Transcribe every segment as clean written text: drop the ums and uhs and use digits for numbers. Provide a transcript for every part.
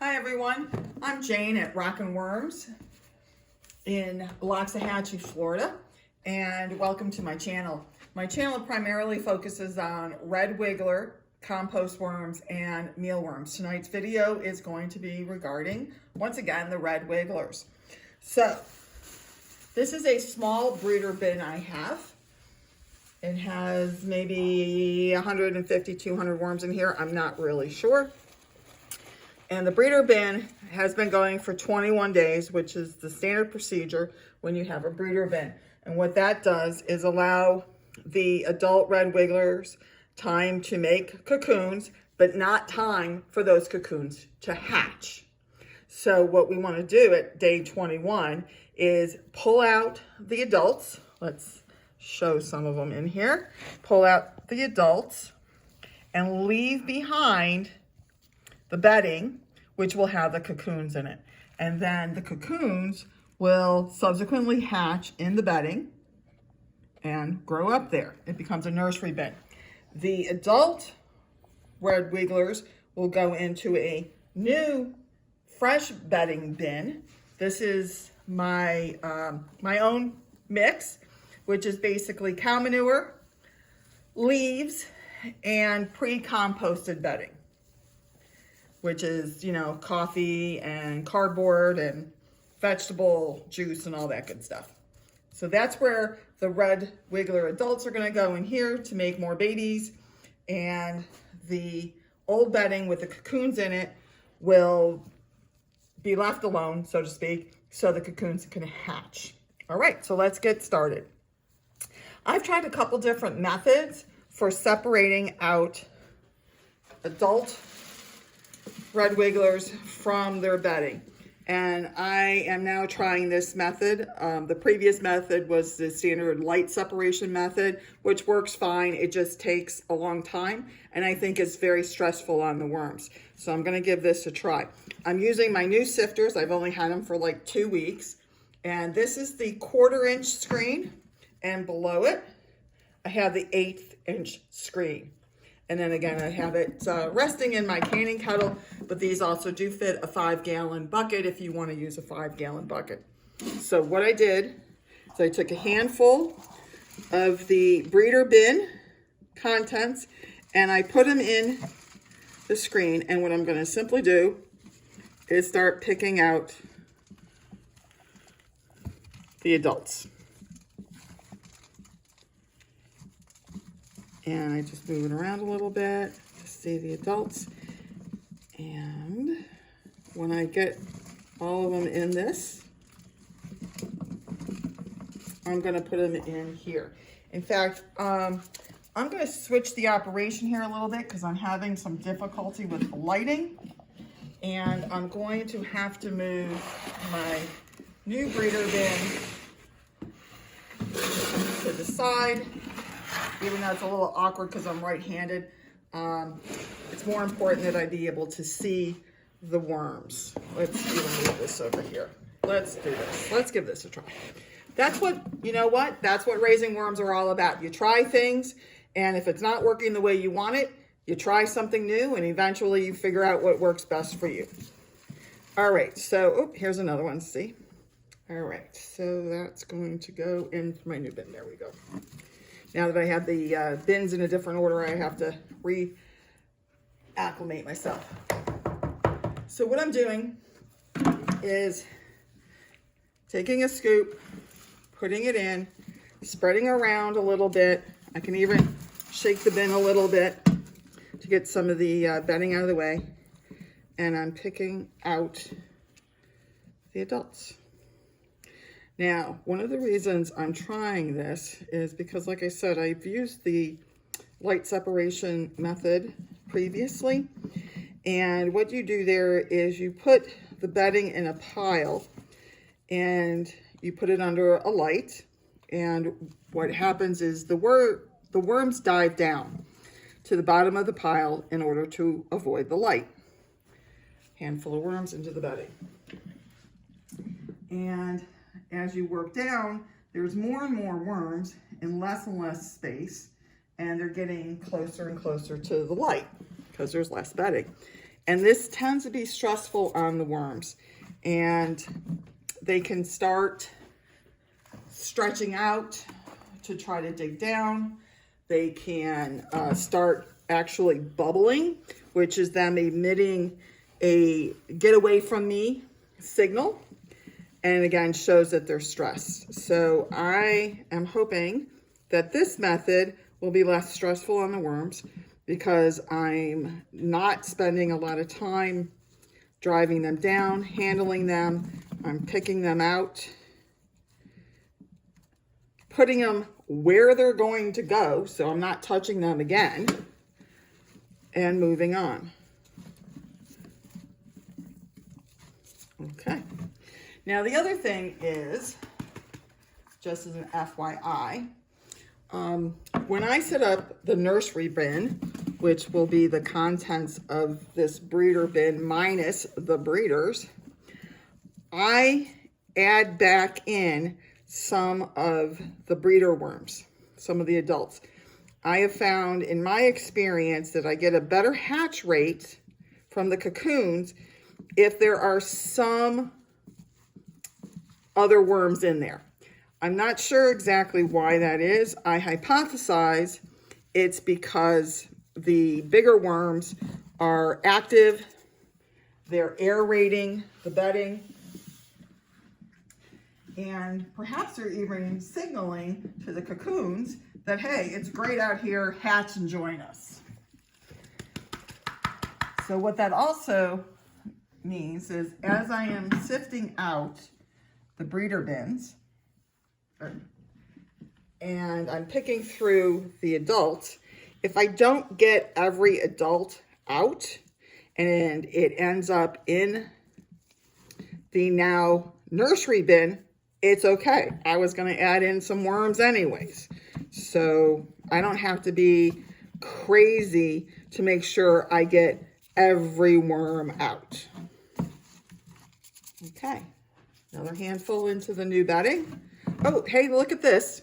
Hi everyone, I'm Jane at Rockin' Worms in Loxahatchee, Florida, and welcome to my channel. My channel primarily focuses on red wiggler, compost worms, and mealworms. Tonight's video is going to be regarding, once again, the red wigglers. So, this is a small brooder bin I have. It has maybe 150, 200 worms in here. I'm not really sure. And the breeder bin has been going for 21 days, which is the standard procedure when you have a breeder bin. And what that does is allow the adult red wigglers time to make cocoons, but not time for those cocoons to hatch. So what we want to do at day 21 is pull out the adults. Let's show some of them in here. Pull out the adults and leave behind the bedding, which will have the cocoons in it. And then the cocoons will subsequently hatch in the bedding and grow up there. It becomes a nursery bin. The adult red wigglers will go into a new fresh bedding bin. This is my own mix, which is basically cow manure, leaves, and pre-composted bedding, which is, you know, coffee and cardboard and vegetable juice and all that good stuff. So that's where the red wiggler adults are gonna go in here to make more babies, and the old bedding with the cocoons in it will be left alone, so to speak, so the cocoons can hatch. All right, so let's get started. I've tried a couple different methods for separating out adult red wigglers from their bedding, and I am now trying this method. The previous method was the standard light separation method, which works fine. It just takes a long time, and I think it's very stressful on the worms. So I'm going to give this a try. I'm using my new sifters. I've only had them for like 2 weeks, and this is the 1/4 inch screen, and below it I have the 1/8 inch screen. And then again, I have it resting in my canning kettle, but these also do fit a 5-gallon bucket if you want to use a 5-gallon bucket. So what I did is I took a handful of the breeder bin contents and I put them in the screen. And what I'm going to simply do is start picking out the adults. And I just move it around a little bit to see the adults. And when I get all of them in this, I'm going to put them in here. In fact, I'm going to switch the operation here a little bit because I'm having some difficulty with the lighting. And I'm going to have to move my new breeder bin to the side. Even though it's a little awkward because I'm right-handed, it's more important that I be able to see the worms. Let's even move this over here. Let's do this. Let's give this a try. That's what, you know what? That's what raising worms are all about. You try things, and if it's not working the way you want it, you try something new, and eventually you figure out what works best for you. All right, so, here's another one, see? All right, so that's going to go into my new bin. There we go. Now that I have the bins in a different order, I have to re-acclimate myself. So what I'm doing is taking a scoop, putting it in, spreading around a little bit. I can even shake the bin a little bit to get some of the bedding out of the way. And I'm picking out the adults. Now, one of the reasons I'm trying this is because, like I said, I've used the light separation method previously. And what you do there is you put the bedding in a pile and you put it under a light. And what happens is the worms dive down to the bottom of the pile in order to avoid the light. Handful of worms into the bedding. And as you work down, there's more and more worms in less and less space, and they're getting closer and closer to the light because there's less bedding. And this tends to be stressful on the worms. And they can start stretching out to try to dig down. They can start actually bubbling, which is them emitting a get away from me signal. And again, shows that they're stressed. So I am hoping that this method will be less stressful on the worms because I'm not spending a lot of time driving them down, handling them. I'm picking them out, putting them where they're going to go, so I'm not touching them again, and moving on. Okay. Now the other thing is, just as an FYI, when I set up the nursery bin, which will be the contents of this breeder bin minus the breeders, I add back in some of the breeder worms, some of the adults. I have found in my experience that I get a better hatch rate from the cocoons if there are some other worms in there. I'm not sure exactly why that is. I hypothesize it's because the bigger worms are active, they're aerating the bedding, and perhaps they're even signaling to the cocoons that, hey, it's great out here, hatch and join us. So what that also means is as I am sifting out the breeder bins, and I'm picking through the adults, if I don't get every adult out and it ends up in the now nursery bin, it's okay. I was going to add in some worms anyways. So I don't have to be crazy to make sure I get every worm out. Okay, another handful into the new bedding. Oh, hey, look at this.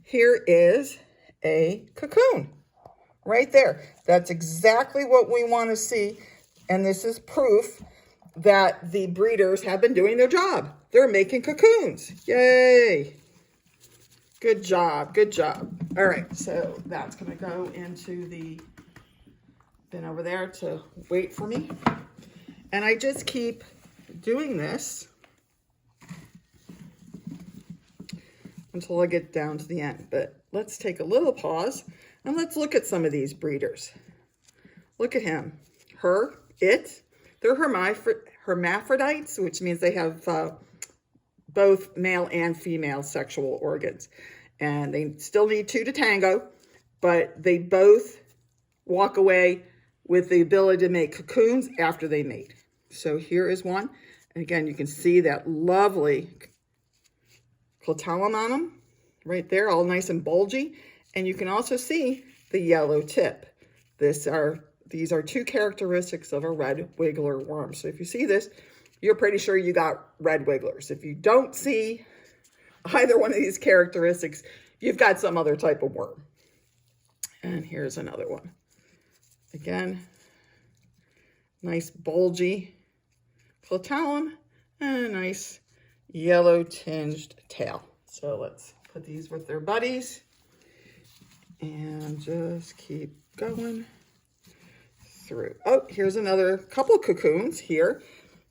Here is a cocoon right there. That's exactly what we want to see. And this is proof that the breeders have been doing their job. They're making cocoons. Yay. Good job. Good job. All right. So that's going to go into the bin over there to wait for me. And I just keep doing this until I get down to the end. But let's take a little pause and let's look at some of these breeders. Look at him, her, it. They're hermaphrodites, which means they have both male and female sexual organs. And they still need two to tango, but they both walk away with the ability to make cocoons after they mate. So here is one. And again, you can see that lovely clitellum on them right there, all nice and bulgy. And you can also see the yellow tip. These are two characteristics of a red wiggler worm. So if you see this, you're pretty sure you got red wigglers. If you don't see either one of these characteristics, you've got some other type of worm. And here's another one. Again, nice bulgy clitellum and a nice yellow tinged tail. So let's put these with their buddies and just keep going through. Oh, here's another couple cocoons here.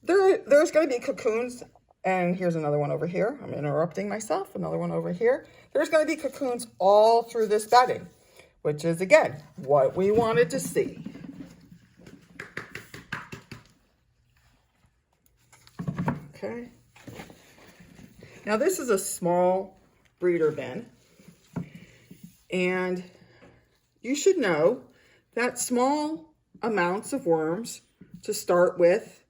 There's going to be cocoons, and here's another one over here. I'm interrupting myself. Another one over here. There's going to be cocoons all through this bedding, which is, again, what we wanted to see. Okay. Now, this is a small breeder bin, and you should know that small amounts of worms to start with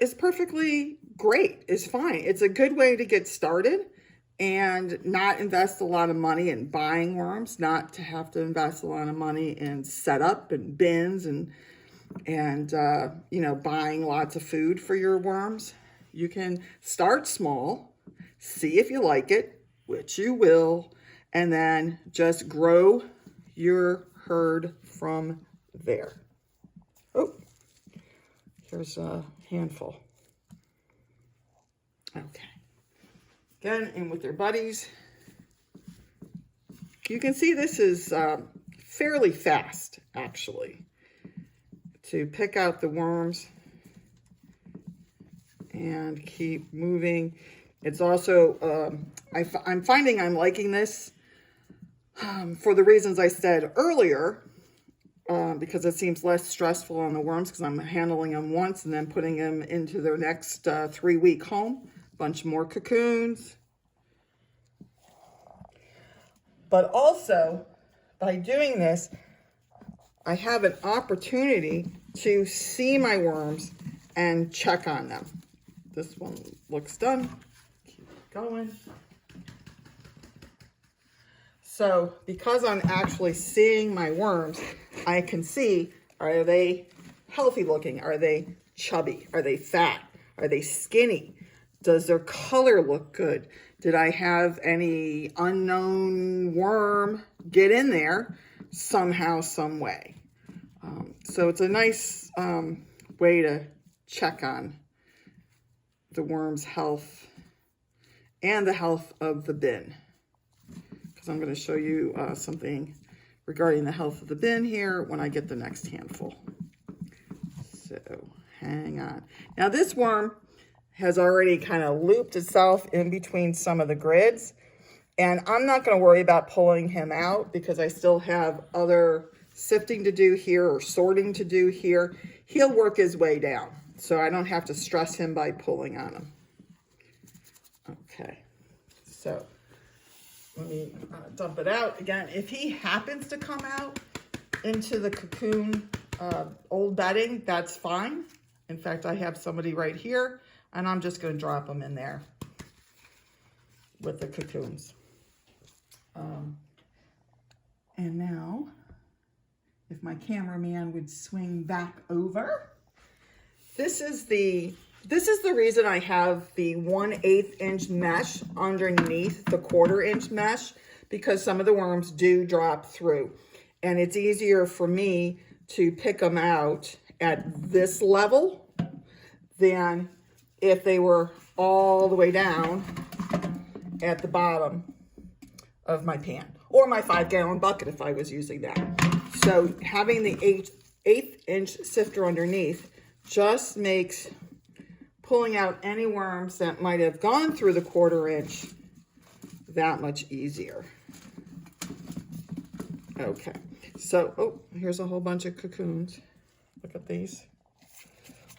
is perfectly great. It's fine. It's a good way to get started and not invest a lot of money in buying worms, not to have to invest a lot of money in setup and bins and buying lots of food for your worms. You can start small, see if you like it, which you will, and then just grow your herd from there. Oh, Here's a handful. Okay. Again, in with their buddies. You can see this is fairly fast, actually, to pick out the worms and keep moving. It's also, I'm finding I'm liking this for the reasons I said earlier, because it seems less stressful on the worms because I'm handling them once and then putting them into their next 3-week home. Bunch more cocoons. But also, by doing this, I have an opportunity to see my worms and check on them. This one looks done. Keep going. So because I'm actually seeing my worms, I can see, are they healthy looking? Are they chubby? Are they fat? Are they skinny? Does their color look good? Did I have any unknown worm get in there somehow, some way? So it's a nice way to check on the worm's health and the health of the bin. Because I'm going to show you something regarding the health of the bin here when I get the next handful. So hang on. Now this worm has already kind of looped itself in between some of the grids. And I'm not going to worry about pulling him out because I still have other sifting to do here or sorting to do here. He'll work his way down, so I don't have to stress him by pulling on him. Okay, so let me dump it out. Again, if he happens to come out into the cocoon old bedding, that's fine. In fact, I have somebody right here, and I'm just going to drop them in there with the cocoons. And now, if my cameraman would swing back over, this is the reason I have the 1/8 inch mesh underneath the 1/4 inch mesh, because some of the worms do drop through, and it's easier for me to pick them out at this level than if they were all the way down at the bottom of my pan, or my 5-gallon bucket if I was using that. So having the 1/8 inch sifter underneath just makes pulling out any worms that might have gone through the 1/4 inch that much easier. Okay, so, oh, here's a whole bunch of cocoons. Look at these.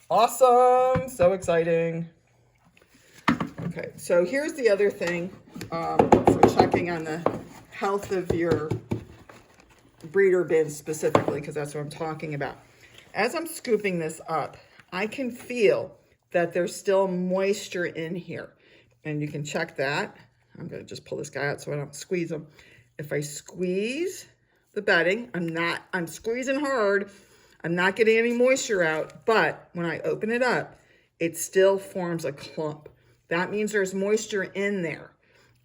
Awesome, so exciting. Okay, so here's the other thing for checking on the health of your breeder bins specifically, because that's what I'm talking about. As I'm scooping this up, I can feel that there's still moisture in here, and you can check that. I'm going to just pull this guy out so I don't squeeze him. If I squeeze the bedding, I'm squeezing hard. I'm not getting any moisture out, but when I open it up, it still forms a clump. That means there's moisture in there,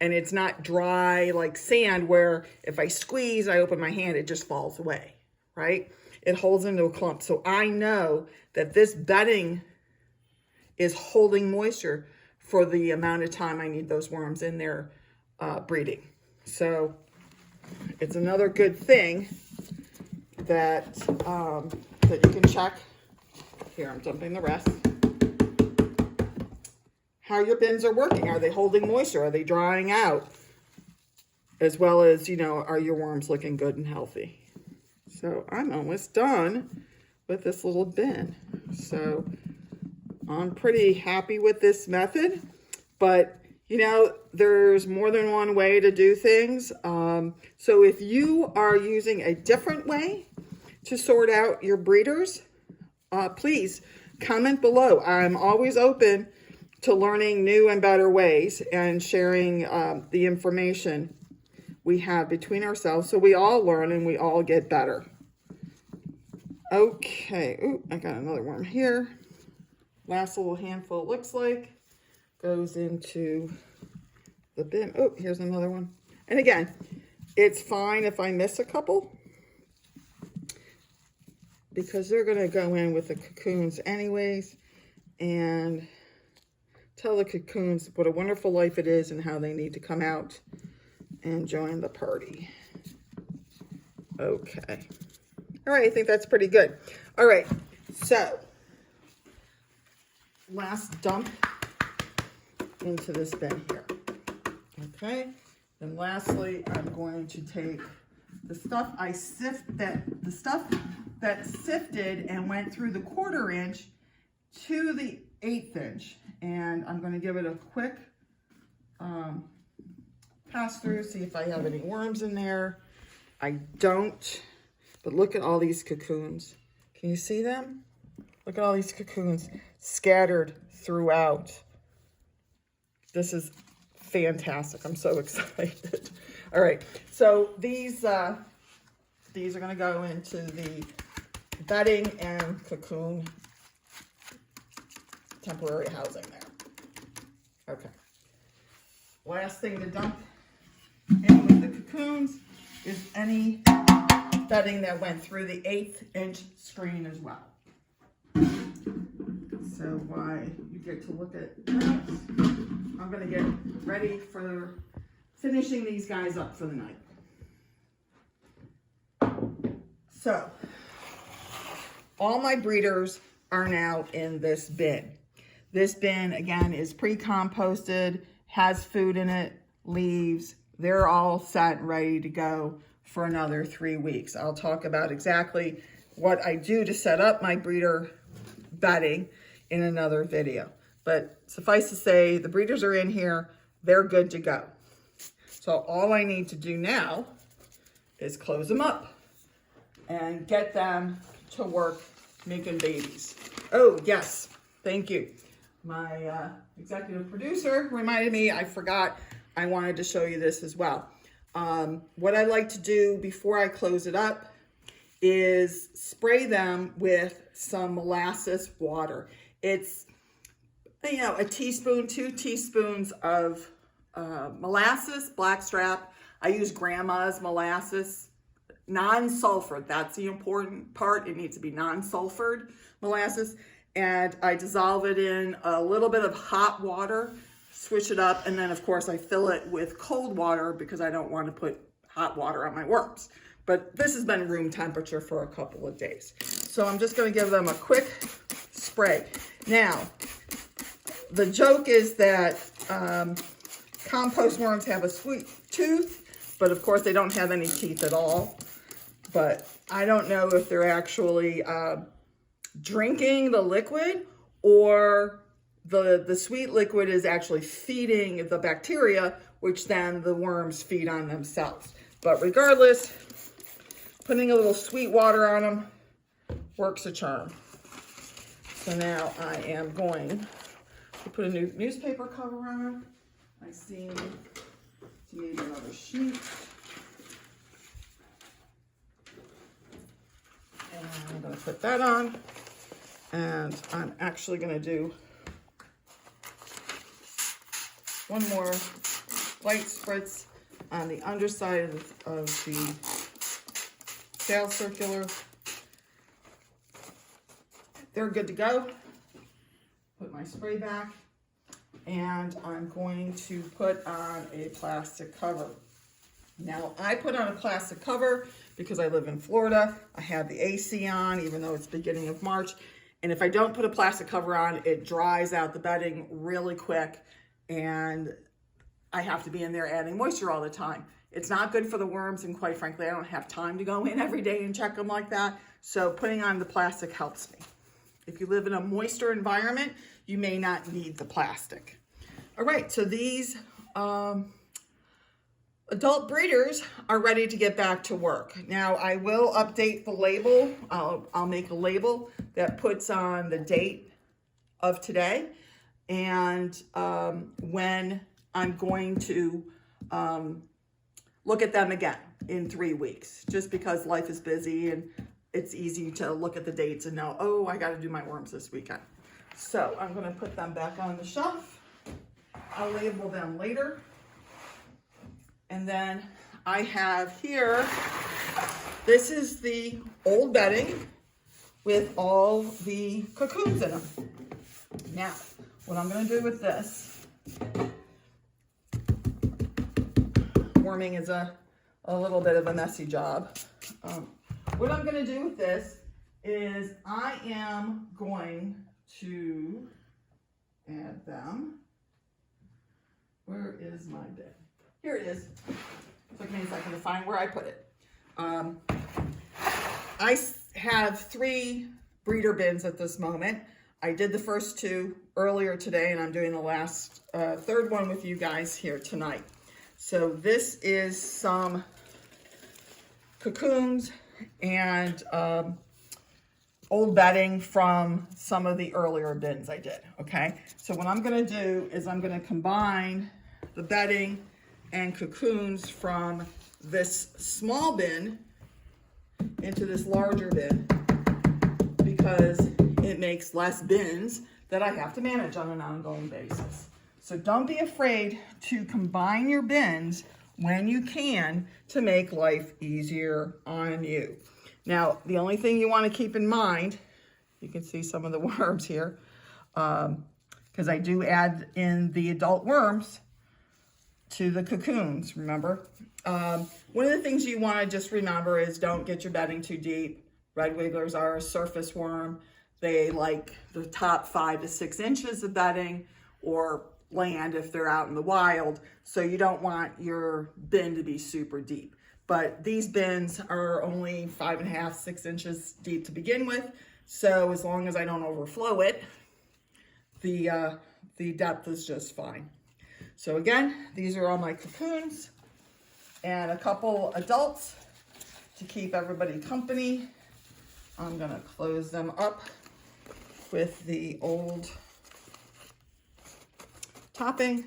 and it's not dry like sand where if I squeeze, I open my hand, it just falls away, right? It holds into a clump. So I know that this bedding is holding moisture for the amount of time I need those worms in there breeding. So it's another good thing that, that you can check. Here, I'm dumping the rest. How your bins are working. Are they holding moisture? Are they drying out? As well as, you know, are your worms looking good and healthy? So I'm almost done with this little bin. So I'm pretty happy with this method, but you know, there's more than one way to do things. So if you are using a different way to sort out your breeders, please comment below. I'm always open to learning new and better ways and sharing the information we have between ourselves so we all learn and we all get better. Okay, ooh, I got another worm here. Last little handful, it looks like, goes into the bin. Oh, here's another one. And again, it's fine if I miss a couple. because they're going to go in with the cocoons anyways, and tell the cocoons what a wonderful life it is and how they need to come out and join the party. Okay. All right, I think that's pretty good. All right, so last dump into this bin here. Okay, and lastly, I'm going to take the stuff the stuff that sifted and went through the 1/4 inch to the 1/8 inch, and I'm going to give it a quick pass through, see if I have any worms in there. I don't, but look at all these cocoons. Can you see them? Look at all these cocoons scattered throughout. This is fantastic. I'm so excited. All right, so these are going to go into the bedding and cocoon temporary housing there. Okay. Last thing to dump in with the cocoons is any bedding that went through the 1/8 inch screen as well. So while you get to look at that, I'm going to get ready for finishing these guys up for the night. So all my breeders are now in this bin. This bin, again, is pre-composted, has food in it, leaves. They're all set and ready to go for another 3 weeks. I'll talk about exactly what I do to set up my breeder bedding in another video. But suffice to say, the breeders are in here. They're good to go. So all I need to do now is close them up and get them to work making babies. Oh, yes. Thank you. My executive producer reminded me, I forgot I wanted to show you this as well. What I like to do before I close it up is spray them with some molasses water. It's, you know, a teaspoon, 2 teaspoons of molasses, blackstrap. I use grandma's molasses, non-sulfured. That's the important part. It needs to be non-sulfured molasses. And I dissolve it in a little bit of hot water, swish it up, and then of course I fill it with cold water because I don't want to put hot water on my worms. But this has been room temperature for a couple of days. So I'm just going to give them a quick spray. Now, the joke is that compost worms have a sweet tooth, but of course they don't have any teeth at all. But I don't know if they're actually drinking the liquid or the sweet liquid is actually feeding the bacteria, which then the worms feed on themselves. But regardless, putting a little sweet water on them works a charm. So now I am going to put a new newspaper cover on them. I see maybe another sheet. And I'm going to put that on. And I'm actually going to do one more light spritz on the underside of the tail circular. They're good to go. Put my spray back, and I'm going to put on a plastic cover. Now, I put on a plastic cover because I live in Florida. I have the AC on, even though it's beginning of March. And if I don't put a plastic cover on, it dries out the bedding really quick, and I have to be in there adding moisture all the time. It's not good for the worms, and quite frankly, I don't have time to go in every day and check them like that. So putting on the plastic helps me. If you live in a moisture environment, you may not need the plastic. All right, so these adult breeders are ready to get back to work. Now, I will update the label. I'll make a label that puts on the date of today and when I'm going to look at them again in 3 weeks, just because life is busy and it's easy to look at the dates and know, oh, I got to do my worms this weekend. So I'm going to put them back on the shelf. I'll label them later. And then I have here, this is the old bedding with all the cocoons in them. Now, what I'm going to do with this, worming is a little bit of a messy job. What I'm going to do with this is I am going to add them. Where is my bin? Here it is. It took me a second to find where I put it. I have 3 breeder bins at this moment. I did the first 2 earlier today, and I'm doing the last 3rd one with you guys here tonight. So this is some cocoons and old bedding from some of the earlier bins I did, okay? So what I'm gonna do is I'm gonna combine the bedding and cocoons from this small bin into this larger bin because it makes less bins that I have to manage on an ongoing basis. So don't be afraid to combine your bins when you can to make life easier on you. Now, the only thing you want to keep in mind, you can see some of the worms here, because I do add in the adult worms to the cocoons, remember? One of the things you want to just remember is don't get your bedding too deep. Red wigglers are a surface worm. They like the top 5 to 6 inches of bedding or land if they're out in the wild. So you don't want your bin to be super deep. But these bins are only 5.5, 6 inches deep to begin with. So as long as I don't overflow it, the depth is just fine. So again, these are all my cocoons and a couple adults to keep everybody company. I'm gonna close them up with the old topping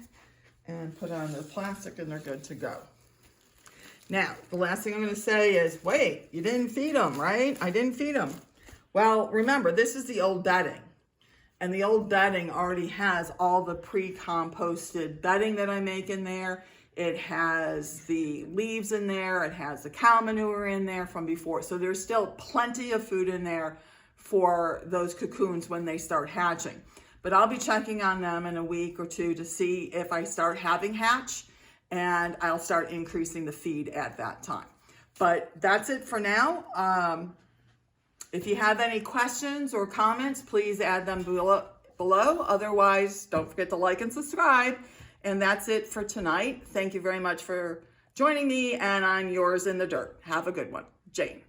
and put on the plastic, and they're good to go. Now, the last thing I'm going to say is, wait, you didn't feed them, right? I didn't feed them. Well, remember, this is the old bedding. And the old bedding already has all the pre-composted bedding that I make in there. It has the leaves in there. It has the cow manure in there from before. So there's still plenty of food in there for those cocoons when they start hatching. But I'll be checking on them in a week or 2 to see if I start having hatch, and I'll start increasing the feed at that time. But that's it for now. If you have any questions or comments, please add them below. Otherwise, don't forget to like and subscribe. And that's it for tonight. Thank you very much for joining me, and I'm yours in the dirt. Have a good one. Jane.